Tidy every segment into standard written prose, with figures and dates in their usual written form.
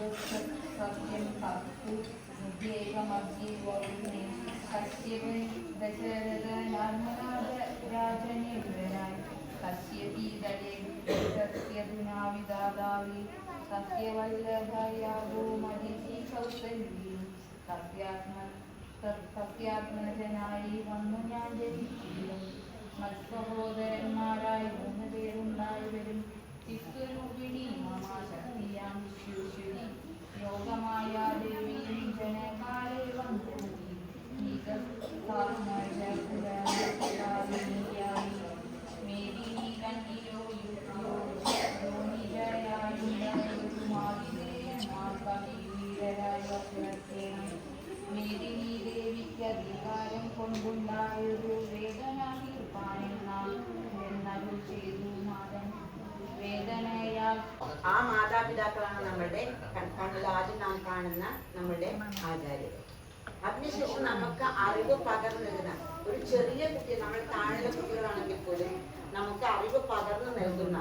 सत्यं कर्तु बुद्ध्यैकमद्यैवौर्णे तस्य वै दशरथनर्मदाराजनेन्द्रनाय तस्य पीतले तस्य धुनाविदादावि तस्य वल्लभयागो मदिति कौसल्ये സത്യാത്മജനായി വന്നു ഞാൻ ജനിച്ചിടും മത്സഹോദരന്മാരായി 3 പേരുണ്ടായി വരും ചിത്തുരൂപിണി മഹാശക്തിയാം വിശ്വേശ്വരി യോഗമായ ദേവീം ജനകാലേ വന്ദതി മേദിനി കന്നിയോ മേദിനി ദേവിക്ക് അധികാരം കൊണ്ടുണ്ടായൊരു വേദന തീർപ്പാനെന്നരുൾ ചെയ്തു നാഥൻ. വേദനയാൽ ആ മാതാപിതാക്കളാണ് നമ്മളുടെ കണ്ണിൽ ആദ്യം നാം കാണുന്ന നമ്മളുടെ ആചാര്യർ. അതിനുശേഷം നമുക്ക് അറിവ് പകർന്നു നൽകുന്ന ഒരു ചെറിയ കുട്ടി, നമ്മൾ താഴെ കുട്ടികളാണെങ്കിൽ പോലും നമുക്ക് അറിവ് പകർന്നു നൽകുന്ന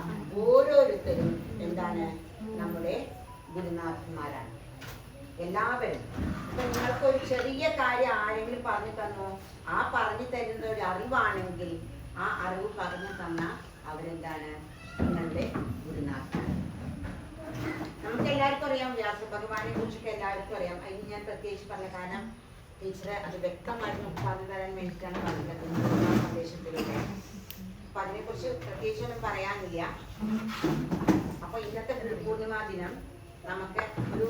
ഓരോരുത്തരും എന്താണ് നമ്മുടെ ഗുരുനാഥന്മാരാണ് എല്ലാവരും. അപ്പൊ നിങ്ങൾക്ക് ഒരു ചെറിയ കാര്യം ആരെങ്കിലും പറഞ്ഞു തന്നോ, ആ പറഞ്ഞു തരുന്ന ഒരു അറിവാണെങ്കിൽ ആ അറിവ് പറഞ്ഞു തന്ന അവരെന്താണ് നിങ്ങളുടെ ഗുരുനാഥൻ. നമുക്ക് എല്ലാവർക്കും അറിയാം, വ്യാസഭഗവാനെ കുറിച്ചൊക്കെ എല്ലാവർക്കും അറിയാം. അതിന് ഞാൻ പ്രത്യേകിച്ച് പറഞ്ഞ കാരണം ടീച്ചറെ അത് വ്യക്തമായിട്ട് പറഞ്ഞു തരാൻ വേണ്ടിയിട്ടാണ് പറഞ്ഞത് സന്ദേശത്തിലൂടെ. അപ്പൊ അതിനെക്കുറിച്ച് പ്രത്യേകിച്ചൊന്നും പറയാനില്ല. അപ്പൊ ഇന്നത്തെ പൂർണിമ ദിനം നമുക്ക് ഒരു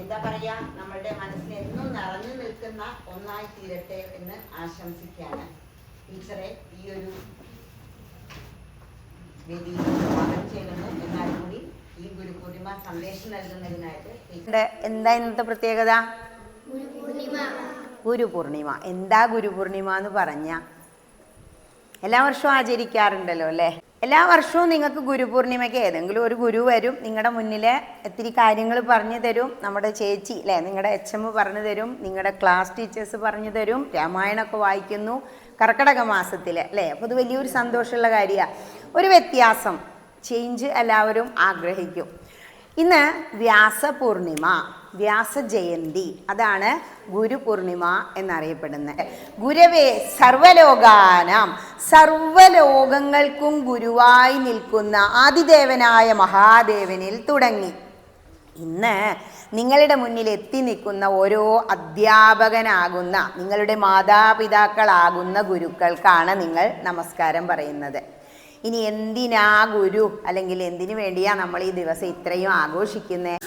എന്താ പറയാ, നമ്മളുടെ മനസ്സിൽ എന്നും നിറഞ്ഞു നിൽക്കുന്ന ഒന്നായി തീരട്ടെ എന്ന് ആശംസിക്കാണ് ടീച്ചറെ ഈ ഒരു വേദിയിൽ സ്വാഗതം ചെയ്യുന്നു. എന്നാലും കൂടി ഈ ഗുരുപൂർണിമ സന്ദേശം നൽകുന്നതിനായിട്ട് എന്താ ഇന്നത്തെ പ്രത്യേകത? ഗുരുപൂർണിമ. എന്താ ഗുരുപൂർണിമ എന്ന് പറഞ്ഞ എല്ലാ വർഷവും ആചരിക്കാറുണ്ടല്ലോ അല്ലേ? എല്ലാ വർഷവും നിങ്ങൾക്ക് ഗുരുപൂർണിമയ്ക്ക് ഏതെങ്കിലും ഒരു ഗുരു വരും, നിങ്ങളുടെ മുന്നിൽ ഒത്തിരി കാര്യങ്ങൾ പറഞ്ഞു തരും. നമ്മുടെ ചേച്ചി അല്ലേ, നിങ്ങളുടെ HM പറഞ്ഞു തരും, നിങ്ങളുടെ ക്ലാസ് ടീച്ചേഴ്സ് പറഞ്ഞു തരും, രാമായണമൊക്കെ വായിക്കുന്നു കർക്കിടക മാസത്തിൽ അല്ലേ. അപ്പോൾ അത് വലിയൊരു സന്തോഷമുള്ള കാര്യമാണ്. ഒരു വ്യത്യാസം, ചേഞ്ച് എല്ലാവരും ആഗ്രഹിക്കും. ഇന്ന് വ്യാസപൂർണിമ, വ്യാസജയന്തി, അതാണ് ഗുരുപൂർണിമ എന്നറിയപ്പെടുന്നത്. ഗുരവേ സർവലോകാനാം, സർവലോകങ്ങൾക്കും ഗുരുവായി നിൽക്കുന്ന ആദിദേവനായ മഹാദേവനിൽ തുടങ്ങി ഇന്ന് നിങ്ങളുടെ മുന്നിൽ എത്തി നിൽക്കുന്ന ഓരോ അധ്യാപകനാകുന്ന നിങ്ങളുടെ മാതാപിതാക്കളാകുന്ന ഗുരുക്കൾക്കാണ് നിങ്ങൾ നമസ്കാരം പറയുന്നത്. ഇനി എന്തിനാ ഗുരു, അല്ലെങ്കിൽ എന്തിനു വേണ്ടിയാ നമ്മൾ ഈ ദിവസം ഇത്രയും ആഘോഷിക്കുന്നത്?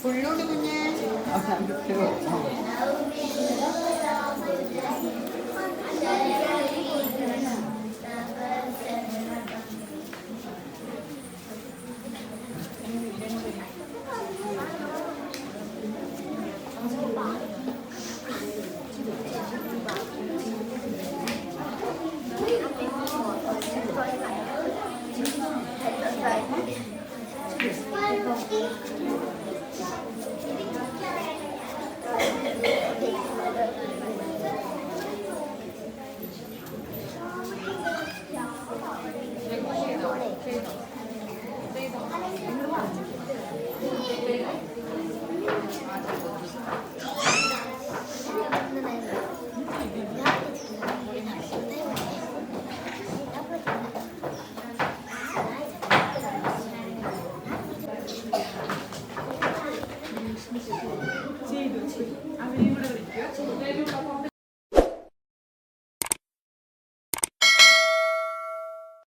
പുള്ളോട് കുഞ്ഞേ അവരെയും കൂടെ വിളിക്കുക.